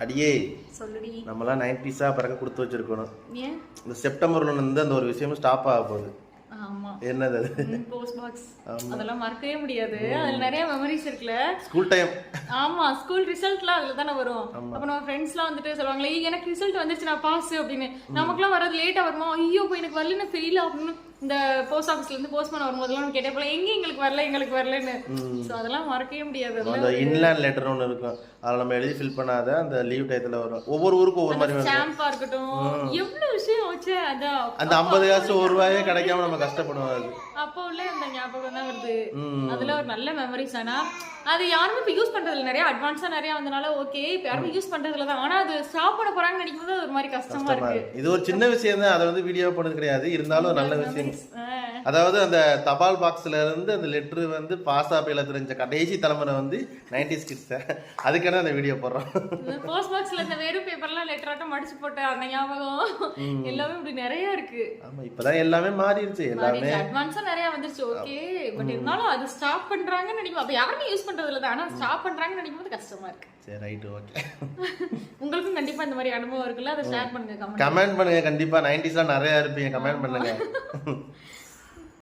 அடியே சொல்லுடி. நம்மலாம் 90s பிறகு கொடுத்து வச்சிருக்கணும். ஏன் இந்த செப்டம்பர்ல இருந்து அந்த ஒரு விஷயமும் ஸ்டாப் ஆக போகுது. ஆமா, என்னது அது? Post box. அதெல்லாம் மறக்கவே முடியாது. அதுல நிறைய மெமரிஸ் இருக்குல்ல. School time. ஆமா, ஸ்கூல் ரிசல்ட்லாம் அதுல தானே வரும். அப்ப நம்ம ஃப்ரெண்ட்ஸ்லாம் வந்துட்டு சொல்லுவாங்களே, எனக்கு ரிசல்ட் வந்துருச்சு நான் பாஸ் அப்படின்னு. நமக்குலாம் வரது லேட்டா வருமா, ஐயோ இப்போ எனக்கு வரல நான் ஃபெயில் அப்படின்னு இந்த போஸ்ட் ஆஃபீஸ்ல இருந்து போஸ்ட்மேன் வரும்போதெல்லாம் நம்ம கேட்டே போல எங்க எங்களுக்கு வரலன்னு. சோ அதெல்லாம் மறக்கவே முடியாது. அந்த இன்லேண்ட் லெட்டர் ஒன்று இருக்கும், அதில் நம்ம எழுதி ஃபில் பண்ணாத அந்த லீவ் டயத்தில் வரும். ஒவ்வொரு ஊருக்கும் ஒவ்வொரு மாதிரி வரும். ஸ்டாம்பா இருக்கட்டும், எவ்வளவு விஷயம் வச்சு அதான் அந்த 50 காசு ₹1 கிடைக்காம நம்ம கஷ்டப்படுவோம். அது அப்போ உள்ள அந்த ஞாபகம் தான் வருது. அதுல ஒரு நல்ல மெமரிஸ். ஆனா அது யாருமே இப்ப யூஸ் பண்றதுல நிறைய அட்வான்ஸா நிறைய வந்தனால ஓகே, இப்ப யாருமே யூஸ் பண்றதுல தான். ஆனா அது ஸ்டாப் பண்ண போறாங்கன்னு நினைக்கும் போது ஒரு மாதிரி கஷ்டமா இருக்கு. இது ஒரு சின்ன விஷயம் தான், அதை வந்து வீடியோ பண்ணது கிடையாது, இருந்தாலும் ஒரு நல்ல விஷயம். அதாவது அந்த தபால் பாக்ஸ்ல இருந்து அந்த லெட்டர் வந்து பாஸ் ஆப்பையில தெரிஞ்ச கடைசி தலைமுறை வந்து 90s கிட்ஸ். அதுக்கான அந்த வீடியோ போடுறோம். போஸ்ட் பாக்ஸ்ல இந்த வெறும் பேப்பர்லாம் லெட்டர் ஆட்டம் மடிச்சு போட்ட அந்த ஞாபகம் எல்லாமே இப்படி நிறைய இருக்கு. ஆமா, இப்பதான் எல்லாமே மாறிடுச்சு, எல்லாமே அட்வான்ஸா நிறைய வந்துருச்சு. ஓகே, பட் இருந்தாலும் அது ஸ்டாப் பண்றாங்கன்னு நினைக்கும். அப்ப யாருமே யூஸ் பண்றதுல தான். ஆனா ஸ்டாப் பண்றாங்கன்னு நினைக்கும் போது கஷ்டமா இருக்கு. சரி, ரைட், ஓகே. உங்களுக்கும் கண்டிப்பா இந்த மாதிரி அனுபவம் இருக்குல்ல, அதை ஷேர் பண்ணுங்க, கமெண்ட் பண்ணுங்க. கண்டிப்பா 90s நிறைய இருப்பீங்க, கமெண்ட் பண்ணுங்க.